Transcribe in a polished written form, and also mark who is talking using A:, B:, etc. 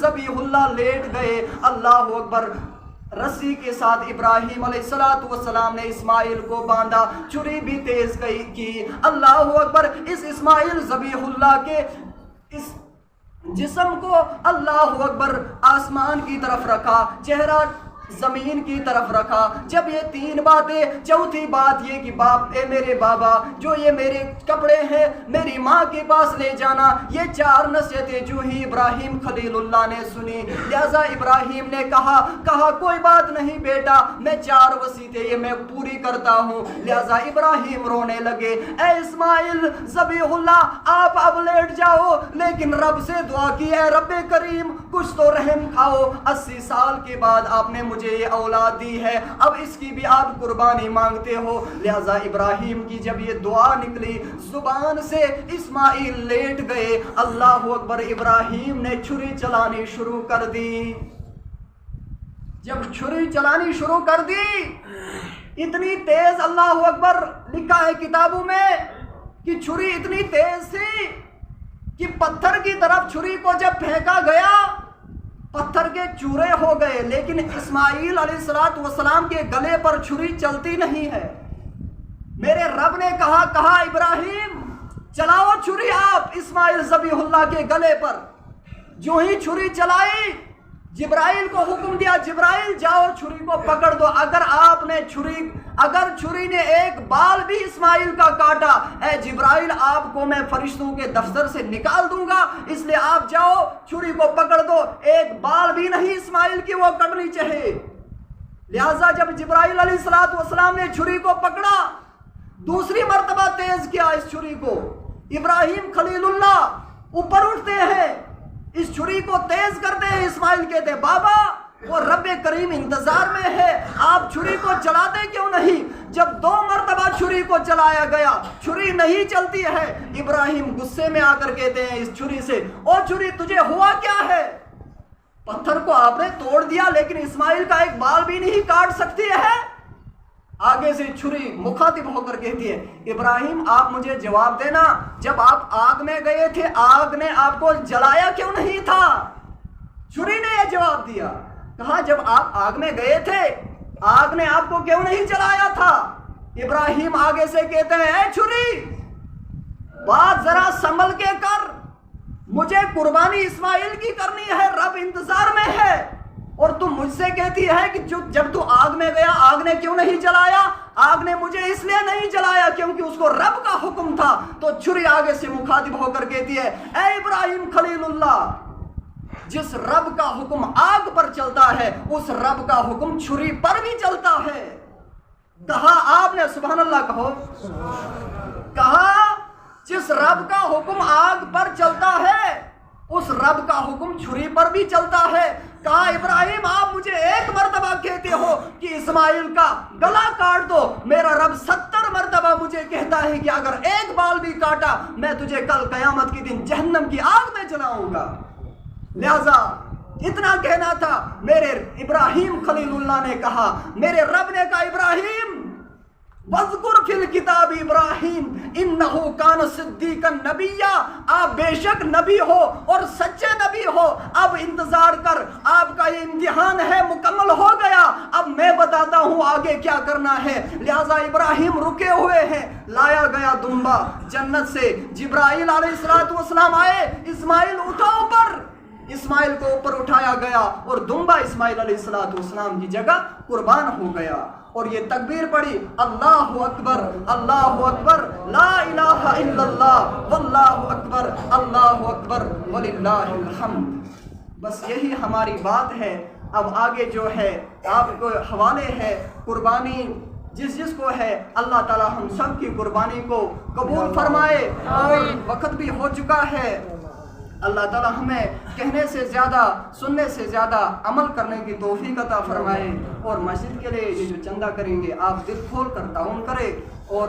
A: ذبیح اللہ late گئے. اللہ اکبر. رسی کے ساتھ ابراہیم علیہ السلام نے اسماعیل کو باندھا, چھری بھی تیز کی. اللہ اکبر. اس اسماعیل ذبیح اللہ کے اس جسم کو اللہ اکبر آسمان کی طرف رکھا, چہرہ زمین کی طرف رکھا. جب یہ 3 باتیں, چوتھی بات یہ کہ باپ, اے میرے بابا, جو یہ میرے کپڑے ہیں میری ماں کے پاس لے جانا. یہ 4 نصیحتیں جو ہی ابراہیم خلیل اللہ نے سنی, لہذا ابراہیم نے کہا کوئی بات نہیں بیٹا, میں 4 وصیتیں یہ میں پوری کرتا ہوں. لہذا ابراہیم رونے لگے. اے اسماعیل ذبیح اللہ, آپ اب لیٹ جاؤ, لیکن رب سے دعا کی, اے رب کریم کچھ تو رحم کھاؤ. 80 سال کے بعد آپ نے مجھے یہ اولاد دی ہے, اب اس کی بھی آپ قربانی مانگتے ہو. لہذا ابراہیم کی جب یہ دعا نکلی زبان سے, اسماعیل لیٹ گئے. اللہ اکبر. ابراہیم نے چھری چلانی شروع کر دی. جب چھری چلانی شروع کر دی, اتنی تیز, اللہ اکبر, لکھا ہے کتابوں میں کہ چھری اتنی تیز تھی کہ پتھر کی طرف چھری کو جب پھینکا گیا پتھر کے چورے ہو گئے, لیکن اسماعیل علیہ السلام کے گلے پر چھری چلتی نہیں ہے. میرے رب نے کہا ابراہیم چلاؤ چھری آپ اسماعیل ذبیح اللہ کے گلے پر. جو ہی چھری چلائی, جبرائیل کو حکم دیا, جبرائیل جاؤ چھری کو پکڑ دو. اگر چھری نے ایک بال بھی اسماعیل کا کاٹا, اے جبرائیل آپ کو میں فرشتوں کے دفتر سے نکال دوں گا, اس لیے آپ جاؤ چھری کو پکڑ دو. ایک بال بھی نہیں اسماعیل کی وہ کٹنی چاہیے. لہذا جب جبرائیل علیہ السلام نے چھری کو پکڑا, دوسری مرتبہ تیز کیا اس چھری کو, ابراہیم خلیل اللہ اوپر اٹھتے ہیں, اس چھری کو تیز کرتے ہیں. اسماعیل کہتے ہیں بابا وہ رب کریم انتظار میں ہے, آپ چھری کو چلاتے کیوں نہیں؟ جب 2 مرتبہ چھری کو چلایا گیا, چھری نہیں چلتی ہے. ابراہیم غصے میں آ کر کہتے ہیں اس چھری سے, او چھری تجھے ہوا کیا ہے؟ پتھر کو آپ نے توڑ دیا لیکن اسماعیل کا ایک بال بھی نہیں کاٹ سکتی ہے. آگے سے چھری مخاطب ہو کر کہتی ہے, ابراہیم آپ مجھے جواب دینا, جب آپ آگ میں گئے تھے آگ نے آپ کو جلایا کیوں نہیں تھا؟ چھری نے یہ جواب دیا, کہا جب آپ آگ میں گئے تھے آگ نے آپ کو کیوں نہیں جلایا تھا؟ ابراہیم آگے سے کہتے ہیں, اے چھری بات ذرا سنبھل کے کر, مجھے قربانی اسماعیل کی کرنی ہے, رب انتظار میں ہے, اور تم مجھ سے کہتی ہے کہ جب تو آگ میں گیا آگ نے کیوں نہیں جلایا؟ آگ نے مجھے اس لیے نہیں جلایا کیونکہ اس کو رب کا حکم تھا. تو چھری آگے سے مخاطب ہو کر کہتی ہے, اے ابراہیم خلیل اللہ, جس رب کا حکم آگ پر چلتا ہے اس رب کا حکم چھری پر بھی چلتا ہے. کہا آپ نے سبحان اللہ کہو, کہا جس رب کا حکم آگ پر چلتا ہے اس رب کا حکم چھری پر بھی چلتا ہے. کہا ابراہیم آپ مجھے ایک مرتبہ کہتے ہو کہ اسماعیل کا گلا کاٹ دو, میرا رب 70 مرتبہ مجھے کہتا ہے کہ اگر ایک بال بھی کاٹا میں تجھے کل قیامت کے دن جہنم کی آگ میں جلاؤں گا. لہذا اتنا کہنا تھا. میرے ابراہیم خلیل اللہ نے کہا, میرے رب نے کہا ابراہیم وَاذْكُرْ فِي الْكِتَابِ ابراہیم اِنَّهُ كَانَ صِدِّيقًا نَبِيًّا, آپ بے شک نبی ہو اور سچے نبی ہو. اب انتظار کر, آپ کا یہ امتحان ہے مکمل ہو گیا, اب میں بتاتا ہوں آگے کیا کرنا ہے. لہذا ابراہیم رکے ہوئے ہیں. لایا گیا دمبا جنت سے, جبرائیل علیہ السلام آئے, اسماعیل اٹھو اوپر. اسماعیل کو اوپر اٹھایا گیا اور دمبا اسماعیل علیہ السلام کی جگہ قربان ہو گیا. اور یہ تکبیر پڑی, اللہ اکبر اللہ اکبر لا الہ الا اللہ واللہ اکبر اللہ اکبر وللہ الحمد. بس یہی ہماری بات ہے. اب آگے جو ہے آپ کو حوالے ہے قربانی جس کو ہے, اللہ تعالی ہم سب کی قربانی کو قبول فرمائے. اور وقت بھی ہو چکا ہے, اللہ تعالی ہمیں کہنے سے زیادہ سننے سے زیادہ عمل کرنے کی توفیق عطا فرمائے. اور مسجد کے لیے یہ جو چندہ کریں گے آپ دل کھول کر تعاون کریں, اور